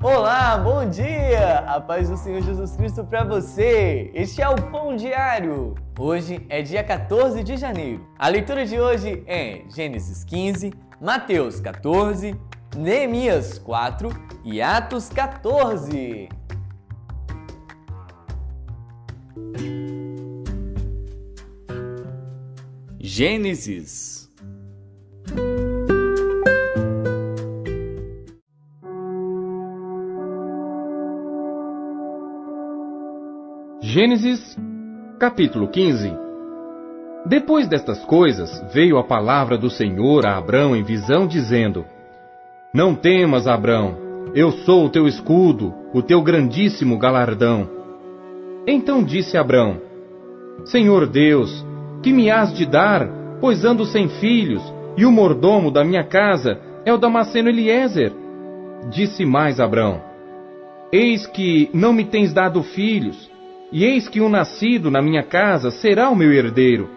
Olá, bom dia! A paz do Senhor Jesus Cristo para você! Este é o Pão Diário. Hoje é dia 14 de janeiro. A leitura de hoje é Gênesis 15, Mateus 14, Neemias 4 e Atos 14. Gênesis. Gênesis, capítulo 15. Depois destas coisas, veio a palavra do Senhor a Abrão em visão, dizendo: Não temas, Abrão, eu sou o teu escudo, o teu grandíssimo galardão. Então disse Abrão: Senhor Deus, que me hás de dar, pois ando sem filhos, e o mordomo da minha casa é o Damasceno Eliezer? Disse mais Abrão: Eis que não me tens dado filhos, e eis que um nascido na minha casa será o meu herdeiro.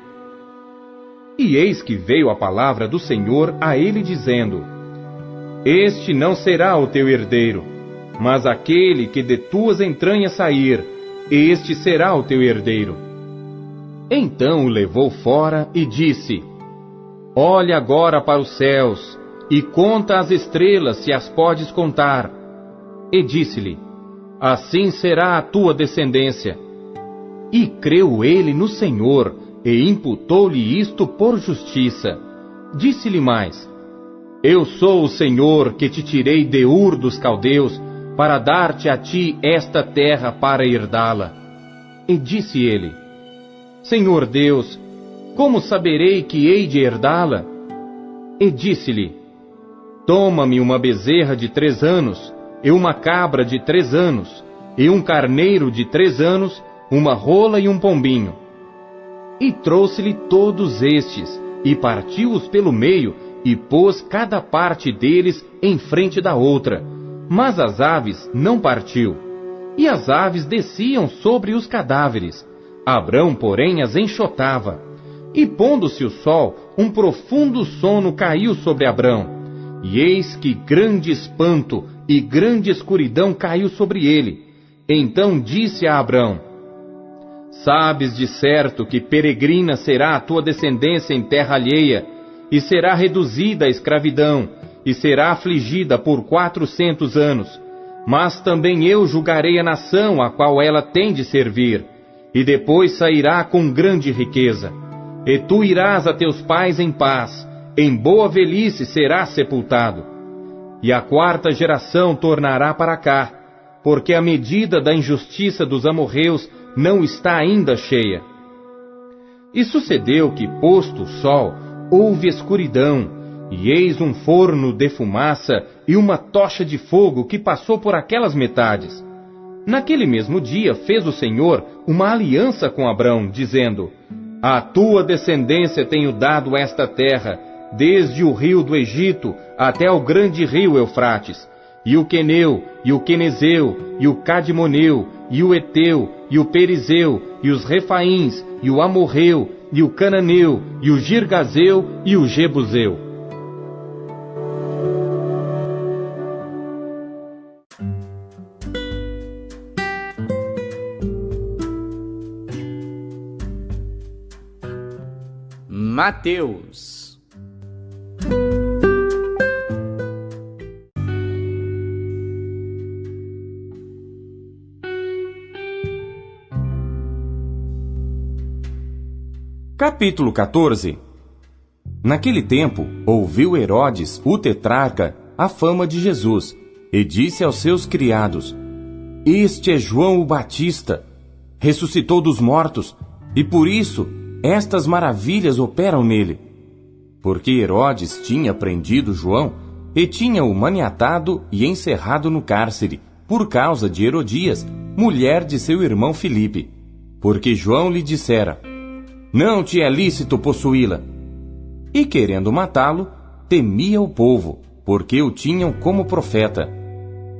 E eis que veio a palavra do Senhor a ele dizendo: Este não será o teu herdeiro, mas aquele que de tuas entranhas sair, este será o teu herdeiro. Então o levou fora e disse: Olha agora para os céus, e conta as estrelas, se as podes contar. E disse-lhe: Assim será a tua descendência. E creu ele no Senhor, e imputou-lhe isto por justiça. Disse-lhe mais: Eu sou o Senhor que te tirei de Ur dos Caldeus, para dar-te a ti esta terra para herdá-la. E disse ele: Senhor Deus, como saberei que hei de herdá-la? E disse-lhe: Toma-me uma bezerra de 3 anos, e uma cabra de 3 anos, e um carneiro de 3 anos, uma rola e um pombinho. E trouxe-lhe todos estes, e partiu-os pelo meio, e pôs cada parte deles em frente da outra. Mas as aves não partiu. E as aves desciam sobre os cadáveres. Abrão, porém, as enxotava. E pondo-se o sol, um profundo sono caiu sobre Abrão. E eis que grande espanto e grande escuridão caiu sobre ele. Então disse a Abrão: Sabes de certo que peregrina será a tua descendência em terra alheia, e será reduzida à escravidão, e será afligida por 400 anos. Mas também eu julgarei a nação a qual ela tem de servir, e depois sairá com grande riqueza. E tu irás a teus pais em paz, em boa velhice serás sepultado. E a 4ª geração tornará para cá, porque a medida da injustiça dos amorreus não está ainda cheia. E sucedeu que, posto o sol, houve escuridão, e eis um forno de fumaça e uma tocha de fogo que passou por aquelas metades. Naquele mesmo dia fez o Senhor uma aliança com Abrão, dizendo: A tua descendência tenho dado esta terra, desde o rio do Egito até ao grande rio Eufrates, e o Queneu, e o Quenezeu, e o Cadmoneu, e o Eteu, e o Perizeu, e os Refaíns, e o Amorreu, e o Cananeu, e o Girgazeu, e o Jebuseu. Mateus. Capítulo 14. Naquele tempo, ouviu Herodes, o tetrarca, a fama de Jesus, e disse aos seus criados: Este é João o Batista, ressuscitou dos mortos, e por isso estas maravilhas operam nele. Porque Herodes tinha prendido João, e tinha-o maniatado e encerrado no cárcere, por causa de Herodias, mulher de seu irmão Filipe, porque João lhe dissera: Não te é lícito possuí-la. E querendo matá-lo, temia o povo, porque o tinham como profeta.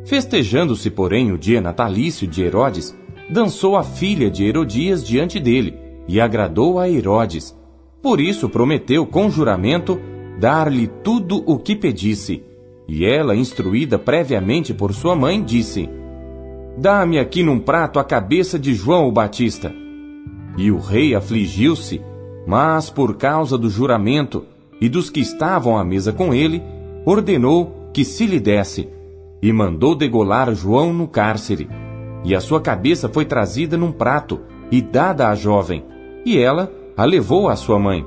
Festejando-se, porém, o dia natalício de Herodes, dançou a filha de Herodias diante dele, e agradou a Herodes. Por isso prometeu com juramento dar-lhe tudo o que pedisse. E ela, instruída previamente por sua mãe, disse: Dá-me aqui num prato a cabeça de João o Batista. E o rei afligiu-se, mas por causa do juramento e dos que estavam à mesa com ele, ordenou que se lhe desse, e mandou degolar João no cárcere. E a sua cabeça foi trazida num prato e dada à jovem, e ela a levou à sua mãe.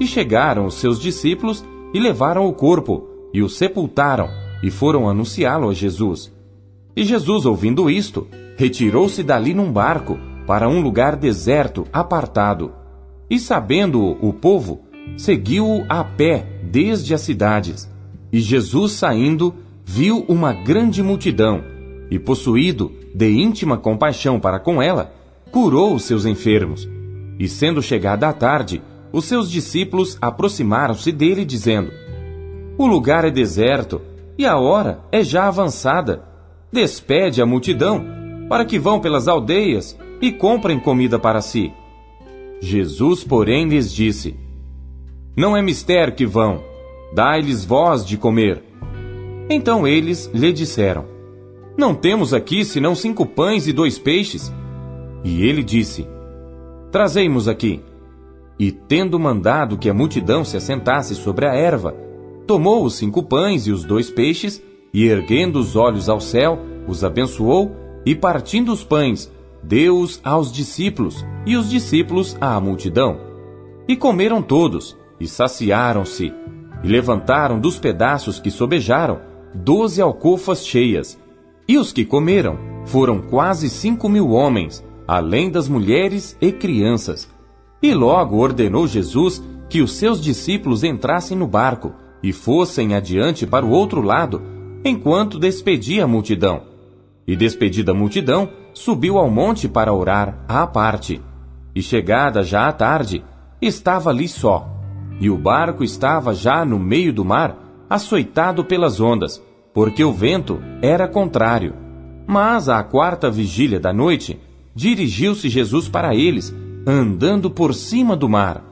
E chegaram os seus discípulos e levaram o corpo, e o sepultaram, e foram anunciá-lo a Jesus. E Jesus, ouvindo isto, retirou-se dali num barco, para um lugar deserto, apartado. E sabendo-o o povo, seguiu-o a pé desde as cidades. E Jesus, saindo, viu uma grande multidão, e possuído de íntima compaixão para com ela, curou os seus enfermos. E sendo chegada a tarde, os seus discípulos aproximaram-se dele, dizendo: O lugar é deserto, e a hora é já avançada. Despede a multidão, para que vão pelas aldeias e comprem comida para si. Jesus, porém, lhes disse: Não é mister que vão, dai-lhes vós de comer. Então eles lhe disseram: Não temos aqui senão 5 pães e 2 peixes. E ele disse: Trazei-mos aqui. E tendo mandado que a multidão se assentasse sobre a erva, tomou os 5 pães e os 2 peixes, e erguendo os olhos ao céu, os abençoou, e partindo os pães, deu-os aos discípulos, e os discípulos à multidão. E comeram todos, e saciaram-se, e levantaram dos pedaços que sobejaram 12 alcofas cheias. E os que comeram foram quase 5.000 homens, além das mulheres e crianças. E logo ordenou Jesus que os seus discípulos entrassem no barco e fossem adiante para o outro lado, enquanto despedia a multidão. E despedida a multidão, subiu ao monte para orar à parte. E chegada já a tarde, estava ali só. E o barco estava já no meio do mar, açoitado pelas ondas, porque o vento era contrário. Mas à 4ª vigília da noite, dirigiu-se Jesus para eles, andando por cima do mar.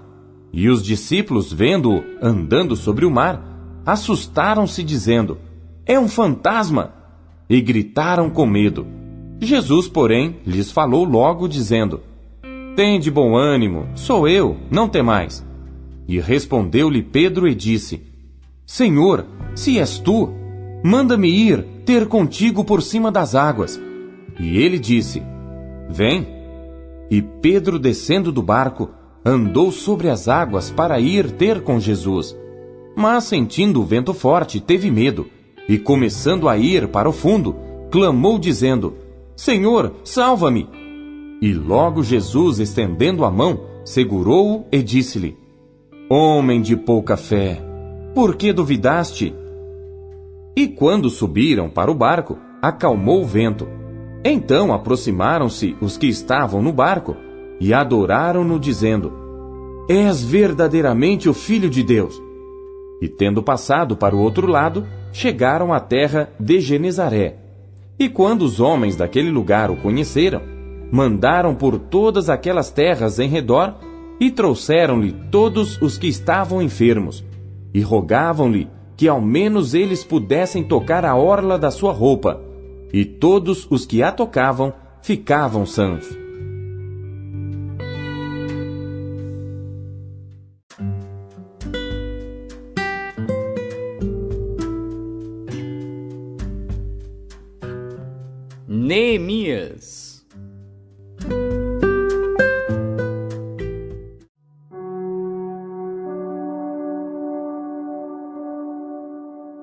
E os discípulos, vendo-o andando sobre o mar, assustaram-se, dizendo: É um fantasma! E gritaram com medo. Jesus, porém, lhes falou logo, dizendo: Tende bom ânimo, sou eu, não temais. E respondeu-lhe Pedro e disse: Senhor, se és tu, manda-me ir ter contigo por cima das águas. E ele disse: Vem. E Pedro, descendo do barco, andou sobre as águas para ir ter com Jesus. Mas, sentindo o vento forte, teve medo, e começando a ir para o fundo, clamou dizendo: Senhor, salva-me! E logo Jesus, estendendo a mão, segurou-o e disse-lhe: Homem de pouca fé, por que duvidaste? E quando subiram para o barco, acalmou o vento. Então aproximaram-se os que estavam no barco e adoraram-no, dizendo: És verdadeiramente o Filho de Deus. E tendo passado para o outro lado, chegaram à terra de Genezaré. E quando os homens daquele lugar o conheceram, mandaram por todas aquelas terras em redor e trouxeram-lhe todos os que estavam enfermos, e rogavam-lhe que ao menos eles pudessem tocar a orla da sua roupa, e todos os que a tocavam ficavam sãos. Neemias.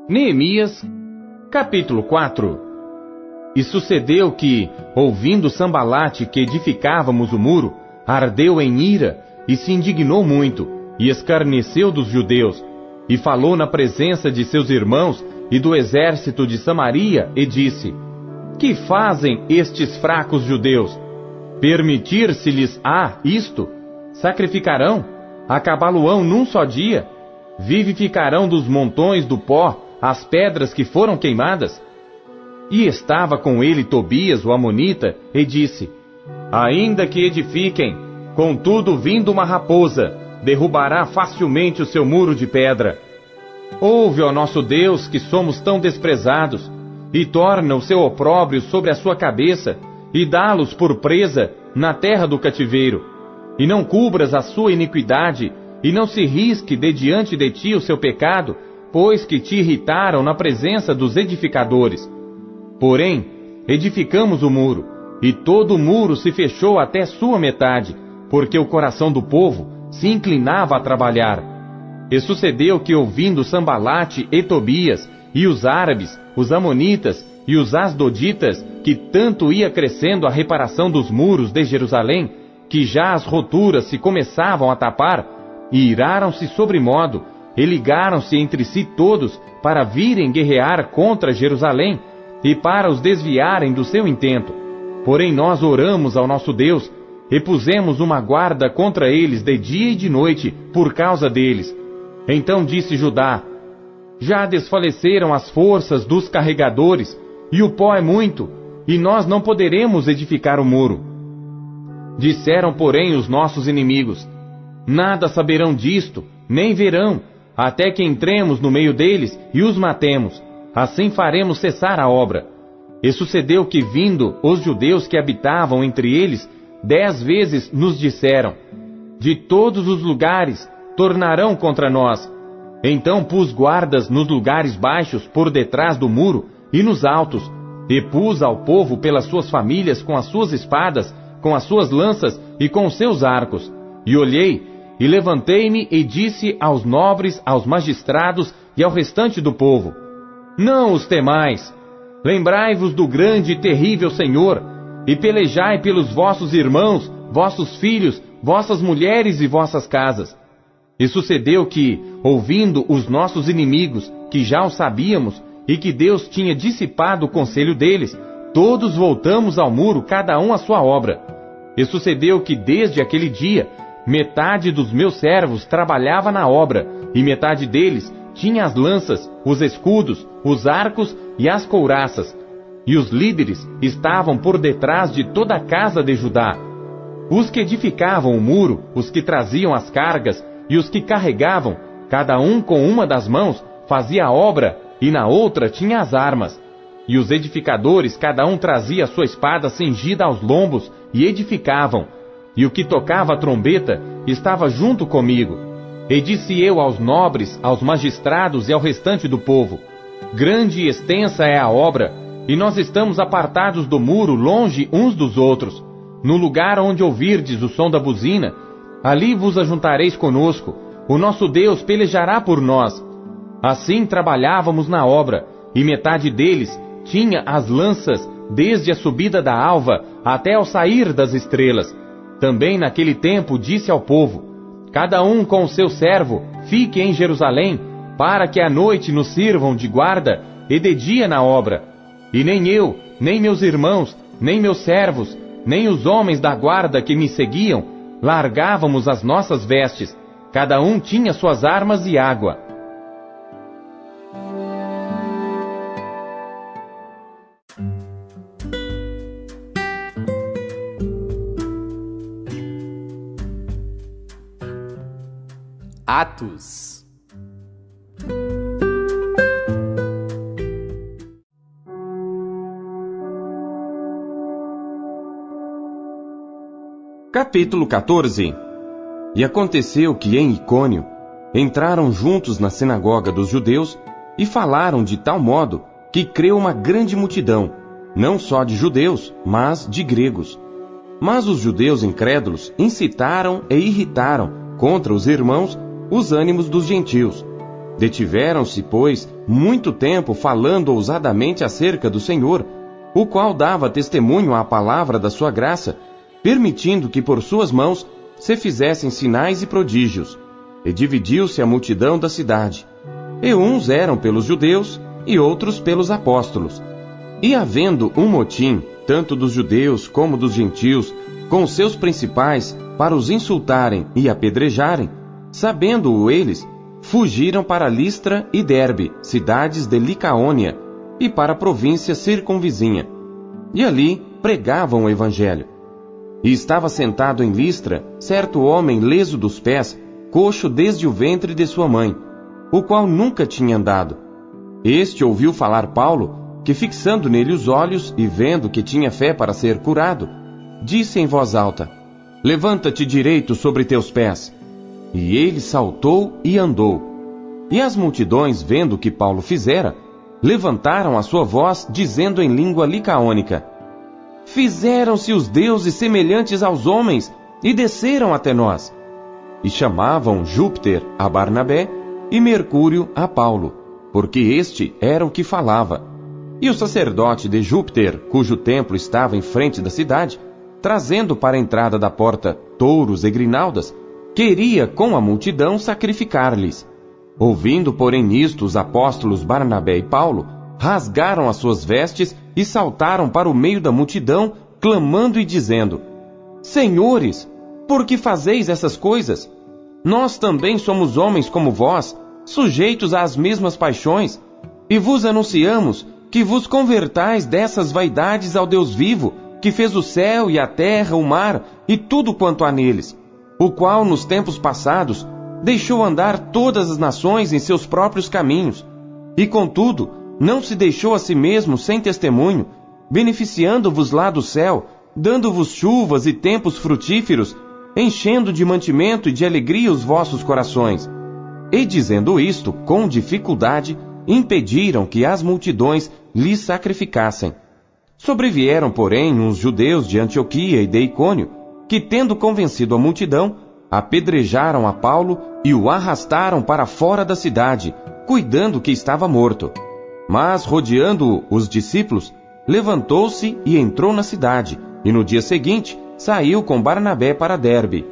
Neemias, capítulo 4. E sucedeu que, ouvindo Sambalate que edificávamos o muro, ardeu em ira e se indignou muito, e escarneceu dos judeus, e falou na presença de seus irmãos e do exército de Samaria, e disse: Que fazem estes fracos judeus? Permitir-se-lhes isto? Sacrificarão? Acabá-lo-ão num só dia? Vivificarão dos montões do pó as pedras que foram queimadas? E estava com ele Tobias, o amonita, e disse: Ainda que edifiquem, contudo vindo uma raposa, derrubará facilmente o seu muro de pedra. Ouve, ó nosso Deus, que somos tão desprezados, e torna o seu opróbrio sobre a sua cabeça, e dá-los por presa na terra do cativeiro. E não cubras a sua iniquidade, e não se risque de diante de ti o seu pecado, pois que te irritaram na presença dos edificadores. Porém, edificamos o muro, e todo o muro se fechou até sua metade, porque o coração do povo se inclinava a trabalhar. E sucedeu que, ouvindo Sambalate e Tobias, e os árabes, os amonitas e os asdoditas, que tanto ia crescendo a reparação dos muros de Jerusalém, que já as roturas se começavam a tapar, e iraram-se sobremodo, e ligaram-se entre si todos para virem guerrear contra Jerusalém, e para os desviarem do seu intento. Porém nós oramos ao nosso Deus, e pusemos uma guarda contra eles de dia e de noite, por causa deles. Então disse Judá: já desfaleceram as forças dos carregadores, e o pó é muito, e nós não poderemos edificar o muro. Disseram, porém, os nossos inimigos: nada saberão disto, nem verão, até que entremos no meio deles e os matemos. Assim faremos cessar a obra. E sucedeu que, vindo os judeus que habitavam entre eles, 10 vezes nos disseram: de todos os lugares tornarão contra nós. Então pus guardas nos lugares baixos por detrás do muro e nos altos, e pus ao povo pelas suas famílias com as suas espadas, com as suas lanças e com os seus arcos. E olhei, e levantei-me e disse aos nobres, aos magistrados e ao restante do povo: não os temais, lembrai-vos do grande e terrível Senhor, e pelejai pelos vossos irmãos, vossos filhos, vossas mulheres e vossas casas. E sucedeu que, ouvindo os nossos inimigos, que já o sabíamos, e que Deus tinha dissipado o conselho deles, todos voltamos ao muro, cada um à sua obra. E sucedeu que desde aquele dia, metade dos meus servos trabalhava na obra, e metade deles tinha as lanças, os escudos, os arcos e as couraças. E os líderes estavam por detrás de toda a casa de Judá. Os que edificavam o muro, os que traziam as cargas, e os que carregavam, cada um com uma das mãos, fazia a obra, e na outra tinha as armas. E os edificadores, cada um trazia a sua espada cingida aos lombos, e edificavam. E o que tocava a trombeta estava junto comigo. E disse eu aos nobres, aos magistrados e ao restante do povo: grande e extensa é a obra, e nós estamos apartados do muro, longe uns dos outros. No lugar onde ouvirdes o som da buzina, ali vos ajuntareis conosco, o nosso Deus pelejará por nós. Assim trabalhávamos na obra, e metade deles tinha as lanças desde a subida da alva até ao sair das estrelas. Também naquele tempo disse ao povo: cada um com o seu servo fique em Jerusalém, para que à noite nos sirvam de guarda e de dia na obra. E nem eu, nem meus irmãos, nem meus servos, nem os homens da guarda que me seguiam, largávamos as nossas vestes. Cada um tinha suas armas e água. Atos. Capítulo 14. E aconteceu que em Icônio entraram juntos na sinagoga dos judeus e falaram de tal modo que creu uma grande multidão, não só de judeus, mas de gregos. Mas os judeus incrédulos incitaram e irritaram contra os irmãos os ânimos dos gentios. Detiveram-se, pois, muito tempo falando ousadamente acerca do Senhor, o qual dava testemunho à palavra da sua graça, permitindo que por suas mãos se fizessem sinais e prodígios. E dividiu-se a multidão da cidade. E uns eram pelos judeus, e outros pelos apóstolos. E havendo um motim, tanto dos judeus como dos gentios, com seus principais, para os insultarem e apedrejarem, sabendo-o eles, fugiram para Listra e Derbe, cidades de Licaônia, e para a província circunvizinha. E ali pregavam o evangelho. E estava sentado em Listra certo homem leso dos pés, coxo desde o ventre de sua mãe. o qual nunca tinha andado. Este ouviu falar Paulo, que fixando nele os olhos e vendo que tinha fé para ser curado, disse em voz alta: Levanta-te direito sobre teus pés. E ele saltou e andou. E as multidões, vendo o que Paulo fizera, levantaram a sua voz, dizendo em língua licaônica: Fizeram-se os deuses semelhantes aos homens, e desceram até nós. E chamavam Júpiter a Barnabé e Mercúrio a Paulo, porque este era o que falava. E o sacerdote de Júpiter, cujo templo estava em frente da cidade, trazendo para a entrada da porta touros e grinaldas, queria com a multidão sacrificar-lhes. Ouvindo, porém, nisto, os apóstolos Barnabé e Paulo rasgaram as suas vestes e saltaram para o meio da multidão, clamando e dizendo: Senhores, por que fazeis essas coisas? Nós também somos homens como vós, sujeitos às mesmas paixões, e vos anunciamos que vos convertais dessas vaidades ao Deus vivo, que fez o céu e a terra, o mar e tudo quanto há neles, o qual nos tempos passados deixou andar todas as nações em seus próprios caminhos, e contudo não se deixou a si mesmo sem testemunho, beneficiando-vos lá do céu, dando-vos chuvas e tempos frutíferos, enchendo de mantimento e de alegria os vossos corações. E dizendo isto, com dificuldade, impediram que as multidões lhes sacrificassem. Sobrevieram, porém, uns judeus de Antioquia e de Icônio, que, tendo convencido a multidão, apedrejaram a Paulo e o arrastaram para fora da cidade, cuidando que estava morto. Mas, rodeando-o os discípulos, levantou-se e entrou na cidade, e no dia seguinte saiu com Barnabé para Derbe.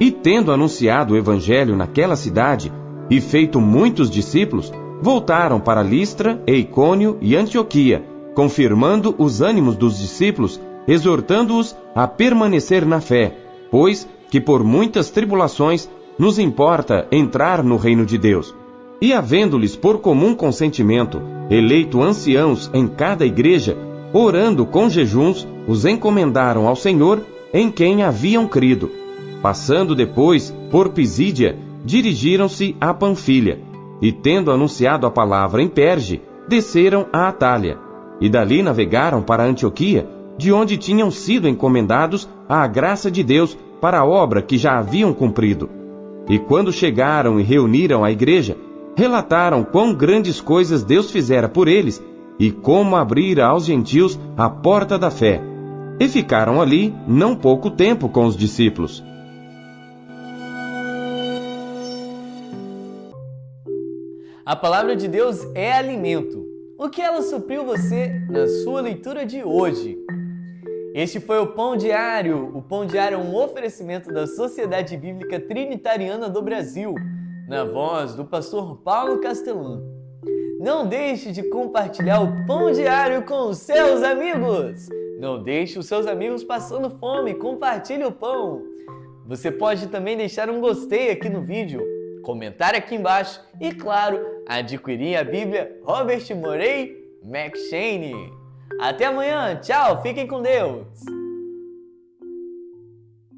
E tendo anunciado o evangelho naquela cidade, e feito muitos discípulos, voltaram para Listra, Icônio e Antioquia, confirmando os ânimos dos discípulos, exortando-os a permanecer na fé, pois que por muitas tribulações nos importa entrar no reino de Deus. E havendo-lhes por comum consentimento eleito anciãos em cada igreja, orando com jejuns, os encomendaram ao Senhor, em quem haviam crido. Passando depois por Pisídia, dirigiram-se a Panfilha, e tendo anunciado a palavra em Perge, desceram a Atália, e dali navegaram para Antioquia, de onde tinham sido encomendados à graça de Deus para a obra que já haviam cumprido. E quando chegaram e reuniram a igreja, relataram quão grandes coisas Deus fizera por eles, e como abrira aos gentios a porta da fé. E ficaram ali não pouco tempo com os discípulos. A palavra de Deus é alimento. O que ela supriu você na sua leitura de hoje? Este foi o Pão Diário. O Pão Diário é um oferecimento da Sociedade Bíblica Trinitariana do Brasil, na voz do pastor Paulo Castelã. Não deixe de compartilhar o Pão Diário com os seus amigos. Não deixe os seus amigos passando fome. Compartilhe o pão. Você pode também deixar um gostei aqui no vídeo, comentar aqui embaixo e, claro, adquirir a Bíblia Robert Morey McCheyne. Até amanhã, tchau, fiquem com Deus!